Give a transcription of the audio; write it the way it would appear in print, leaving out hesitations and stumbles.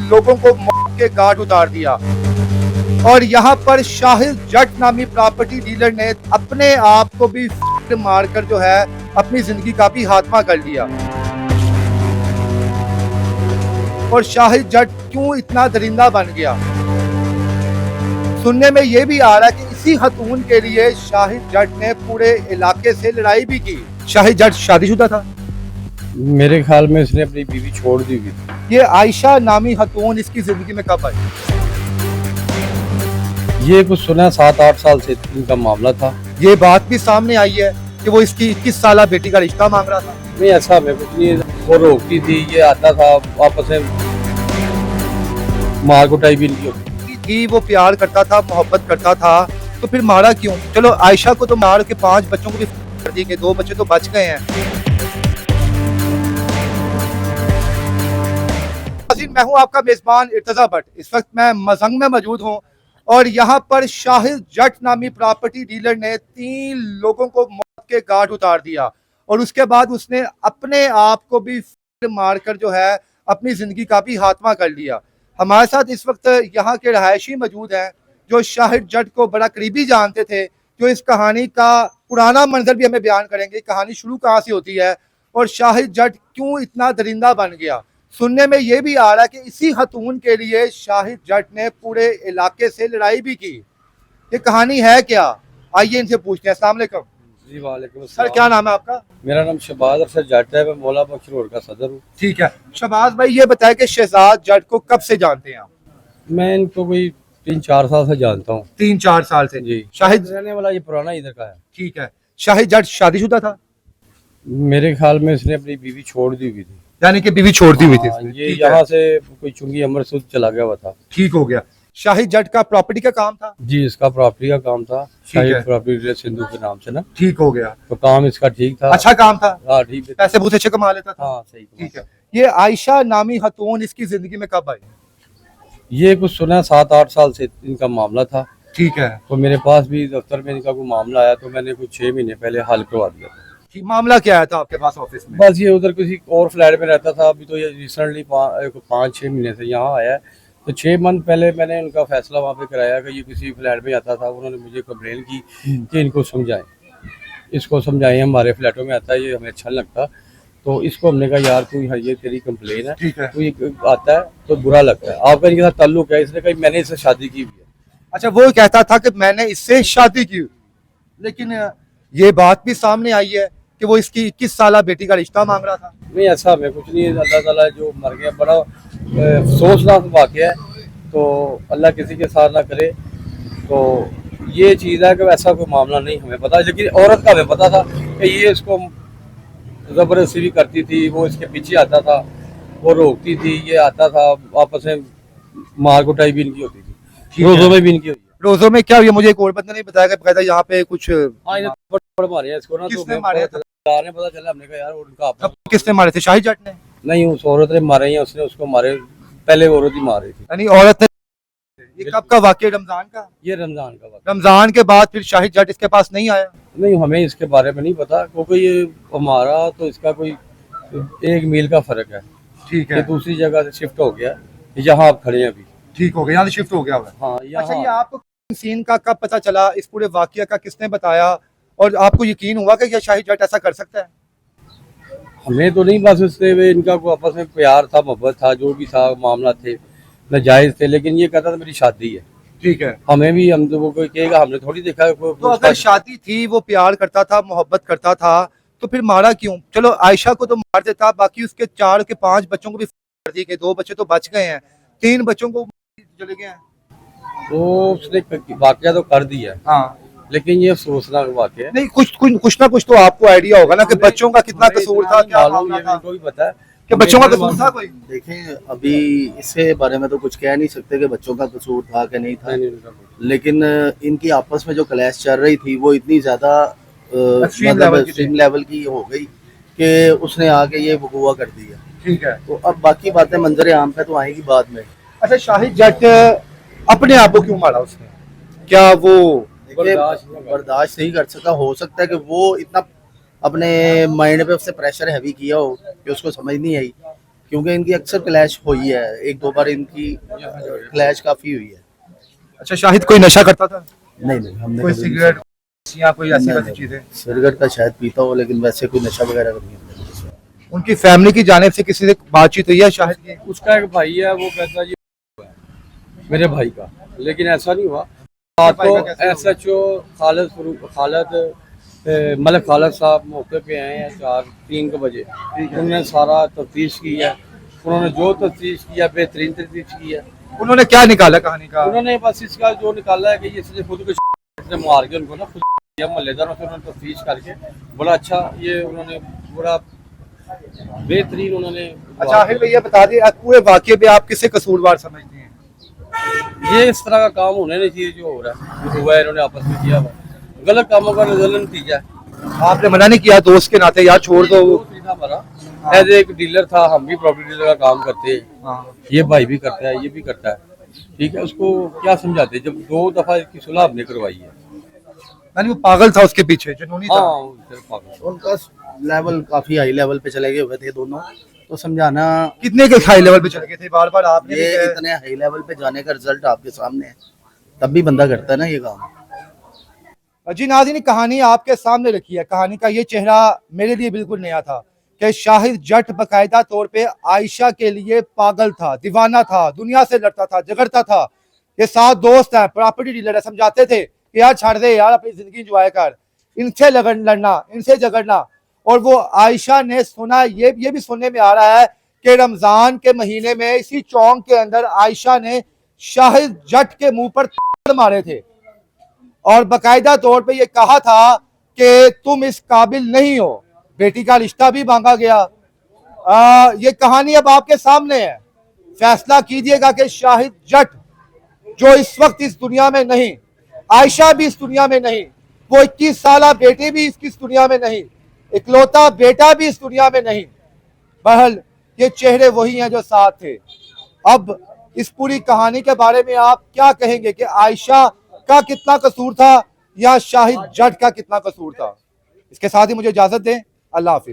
लोगों को मौत के घाट उतार दिया। और यहाँ पर शाहिद जट नामी प्रॉपर्टी डीलर ने अपने आप को भी मारकर जो है अपनी जिंदगी का भी खात्मा कर लिया। और शाहिद जट क्यों इतना दरिंदा बन गया? सुनने में यह भी आ रहा है कि इसी खतून के लिए शाहिद जट ने पूरे इलाके से लड़ाई भी की। शाहिद जट शादीशुदा था? मेरे ख्याल में इसने अपनी बीवी छोड़ दी हुई थी। ये आयशा नामी खतून इसकी जिंदगी में कब आई? ये कुछ सुना 7-8 साल से इनका मामला था। ये बात भी सामने आई है कि वो इसकी 21 साल बेटी का रिश्ता मांग रहा था। नहीं, ऐसा हमें कुछ नहीं। वो रोकती थी, ये आता था, आपस में मार कुटाई भी नहीं होती थी। वो प्यार करता था, मोहब्बत करता था, तो फिर मारा क्यों? चलो आयशा को तो मार के 5 बच्चों को भी कर दिए, 2 बच्चे तो बच गए हैं। मैं हूं आपका मेजबान इर्तजा भट्ट। इस वक्त मैं मजंग में मौजूद हूं और यहाँ पर शाहिद जट नामी प्रॉपर्टी डीलर ने 3 लोगों को मौत के घाट उतार दिया और उसके बाद उसने अपने आप को भी मारकर जो है अपनी जिंदगी का भी खात्मा कर लिया। हमारे साथ इस वक्त यहाँ के रहायशी मौजूद हैं जो शाहिद जट को बड़ा करीबी जानते थे, जो इस कहानी का पुराना मंजर भी हमें बयान करेंगे। कहानी शुरू कहाँ से होती है और शाहिद जट क्यों इतना दरिंदा बन गया? सुनने में यह भी आ रहा है कि इसी खतून के लिए शाहिद जट ने पूरे इलाके से लड़ाई भी की। ये कहानी है क्या? आइए इनसे पूछते हैं। अस्सलाम वालेकुम। जी वालेकुम सर, क्या नाम है आपका? मेरा नाम शहबाज अरशद जट है। मैं मौला बख्श रोड का सदर हूँ। ठीक है शहबाज भाई, ये बताए कि शहजाद जट को कब से जानते हैं आप? मैं इनको कोई 3-4 साल से जानता हूँ। 3-4 साल से? जी। शाहिद रहने वाला ये पुराना इधर का है। ठीक है। शाहिद जट शादीशुदा था? मेरे ख्याल में इसने अपनी बीवी छोड़ दी हुई थी। यानी कि बीवी छोड़ दी हुई थी? ये यहाँ से कोई चुंगी अमृतसर चला गया हुआ था। ठीक हो गया। शाहिद जट का प्रॉपर्टी का काम था? जी, इसका प्रॉपर्टी का काम था। है। शाहिद प्रॉपर्टी डीलर सिंधु के नाम से ना। ठीक हो गया। तो काम इसका ठीक था। अच्छा काम था? हाँ ठीक है। पैसे बहुत अच्छे कमा लेता था? हाँ सही। ठीक है। ये आयशा नामी खतून इसकी जिंदगी में कब आई? ये कुछ सुना 7-8 साल से इनका मामला था। ठीक है। तो मेरे पास भी दफ्तर में इनका कोई मामला आया तो मैंने कुछ 6 महीने पहले हल करवा दिया था। मामला क्या आया था आपके पास ऑफिस में? बस ये उधर किसी और फ्लैट में रहता था। अभी तो ये रिसेंटली 5-6 महीने से यहाँ आया है। तो 6 मंथ पहले मैंने उनका फैसला वहाँ पे कराया कि ये किसी फ्लैट में आता था। उन्होंने मुझे कंप्लेन की कि इनको समझाएं, इसको समझाएं, हमारे फ्लैटों में आता है, ये हमें अच्छा लगता। तो इसको हमने कहा यार तू ये तेरी कंप्लेन है, तो ये आता है तो बुरा लगता है, आपका इनके साथ ताल्लुक है। इसने कहा मैंने इससे शादी की हुई है। अच्छा, वो कहता था कि मैंने इससे शादी की, लेकिन ये बात भी सामने आई है कि वो इसकी 21 साल बेटी का रिश्ता मांग रहा था। नहीं, ऐसा हमें कुछ नहीं। अल्लाह ताला जो मर गया, बड़ा अफसोसनाक वाक़या है। तो अल्लाह किसी के साथ ना करे। तो ये चीज़ है कि ऐसा कोई मामला नहीं हमें पता, लेकिन औरत का हमें पता था कि ये इसको ज़बरदस्ती भी करती थी। वो इसके पीछे आता था, वो रोकती थी, ये आता था, आपस में मार कुटाई भी इनकी होती थी। रोज़ों में भी इनकी हुई है। रोजों में क्या हुई? मुझे एक और बंदा नहीं बताया कि यहाँ पे कुछ मारे हैं इसको ना। किसने तो मारे थे? पता चला, हमने कहा यार उनका आपस किसने मारे थे? शाहिद जट ने? नहीं, उस औरत ने मारे हैं, उसने उसको मारे। पहले औरत ही मार रही थी। यानी औरत ने? ये कब का वाकया? रमजान का? ये रमजान का वक्त। रमजान के बाद फिर शाहिद जट इसके पास नहीं आया? नहीं, हमें इसके बारे में नहीं पता, क्योंकि ये हमारा तो इसका कोई 1 मील का फर्क है। ठीक ये दूसरी जगह से शिफ्ट हो गया, यहाँ आप खड़े हैं अभी। ठीक हो गया, यहाँ से शिफ्ट हो गया हुआ है। हाँ अच्छा, ये यहाँ। आपको सीन का कब पता चला? इस पूरे वाकया का किसने बताया और आपको यकीन हुआ कि ये शाहिद जट ऐसा कर सकता है? हमें तो नहीं, बस उससे इनका कोई आपस में प्यार था, मोहब्बत था, जो भी था मामला थे नाजायज थे। लेकिन ये कहता था मेरी शादी है। ठीक है। हमें भी, हम तो वो कोई कहेगा हमने थोड़ी देखा। तो अगर शादी थी, वो प्यार करता था, मोहब्बत करता था, तो फिर मारा क्यों? चलो आयशा को तो मार देता, बाकी उसके 4 के 5 बच्चों को भी कर दिए, 2 बच्चे तो बच गए हैं, 3 बच्चों को चले गए हैं। तो उसने वाकया तो कर दिया है। हाँ, लेकिन ये अफसोसनाक वाकया है। नहीं, कुछ ना कुछ तो आपको आइडिया होगा ना कि बच्चों का कितना कसूर था, क्या मामला था? कोई पता है कि बच्चों का कसूर था कोई? देखें, अभी इसके बारे में तो कुछ कह नहीं सकते कि बच्चों का कसूर था कि नहीं था। लेकिन इनकी आपस में जो क्लैश चल रही थी वो इतनी ज्यादा एक्सट्रीम लेवल की हो गई कि उसने आके ये वकूआ कर दिया। ठीक है। तो अब बाकी बातें मंजर आम पे तो आएगी बाद में। अच्छा, शाहिद जट अपने आप को क्यों मारा उसने? क्या वो बर्दाश्त नहीं कर सका? हो सकता है कि वो इतना अपने माइंड पे उससे प्रेशर हैवी किया हो कि उसको समझ नहीं आई क्योंकि इनकी अक्सर क्लैश हुई है, एक दो बार इनकी क्लैश काफी हुई है। अच्छा, शाहिद कोई नशा करता था? नहीं हमने कोई कभी सिगरेट या कोई ऐसी नहीं, वैसी नहीं, चीजें? सिगरेट का शायद पीता हो, लेकिन वैसे कोई नशा वगैरह नहीं है। उनकी फैमिली की जानिब से किसी से बातचीत हुई है शाहिद की? उसका एक भाई है, वो कहता है जी मेरे भाई का, लेकिन ऐसा नहीं हुआ। तो SHO खालिद मलिक खालिद साहब मौके पे आए हैं 3 बजे। उन्होंने सारा तफ्तीश की है, उन्होंने जो तफ्तीश किया बेहतरीन तफ्तीश की है। उन्होंने क्या निकाला कहानी का? उन्होंने बस इसका जो निकाला है कि ये इसने खुद को इसने मार के उनको ना खुद मोहल्लेदारों से उन्होंने तफ्तीश करके बड़ा अच्छा ये उन्होंने बड़ा बेहतरीन उन्होंने। अच्छा आखिर भैया बता दिए पूरे वाकये में आप किसे कसूरवार समझते हैं? ये इस तरह का काम होने नहीं चाहिए जो हो रहा है, जो हुआ है इन्होंने आपस में किया हुआ गलत कामों का नतीजा है। आपने मना नहीं किया दोस्त के नाते यार छोड़ दो? हमारा एज एक डीलर था, हम भी प्रॉपर्टी डीलर का काम करते हैं, ये भाई भी करता है, ये भी करता है, ठीक है। उसको क्या समझाते, जब 2 दफा इसकी सुलह हमने करवाई है। यानी वो पागल था उसके पीछे, जुनूनी था। उनका लेवल काफी हाई लेवल पे चले गए हुए थे दोनों, तो समझाना। कितने के हाई लेवल पे चले गए थे? बार बार आपने ये इतने हाई लेवल पे जाने का रिजल्ट आपके सामने है, तब भी बंदा करता है ना ये काम। जी नाज़रीन, कहानी आपके सामने रखी है। कहानी का ये चेहरा मेरे लिए बिल्कुल नया था कि शाहिद जट बकायदा तौर पे आयशा के लिए पागल था, दीवाना था, दुनिया से लड़ता था, झगड़ता था। ये 7 दोस्त हैं, प्रॉपर्टी डीलर है, समझाते थे कि यार छोड़ दे यार, अपनी जिंदगी एंजॉय कर, इनसे लड़ना, इनसे झगड़ना। और वो आयशा ने सुना, ये भी सुनने में आ रहा है कि रमजान के महीने में इसी चौक के अंदर आयशा ने शाहिद जट के मुंह पर थप्पड़ मारे थे और बकायदा तौर पे ये कहा था कि तुम इस काबिल नहीं हो। बेटी का रिश्ता भी मांगा गया। ये कहानी अब आपके सामने है। फैसला कीजिएगा कि शाहिद जट जो इस वक्त इस दुनिया में नहीं, आयशा भी इस दुनिया में नहीं, वो 21 साल बेटी भी इस दुनिया में नहीं, इकलौता बेटा भी इस दुनिया में नहीं। बहरहाल ये चेहरे वही हैं जो साथ थे। अब इस पूरी कहानी के बारे में आप क्या कहेंगे कि आयशा का कितना कसूर था या शाहिद जट का कितना कसूर था? इसके साथ ही मुझे इजाजत दें। अल्लाह हाफिज।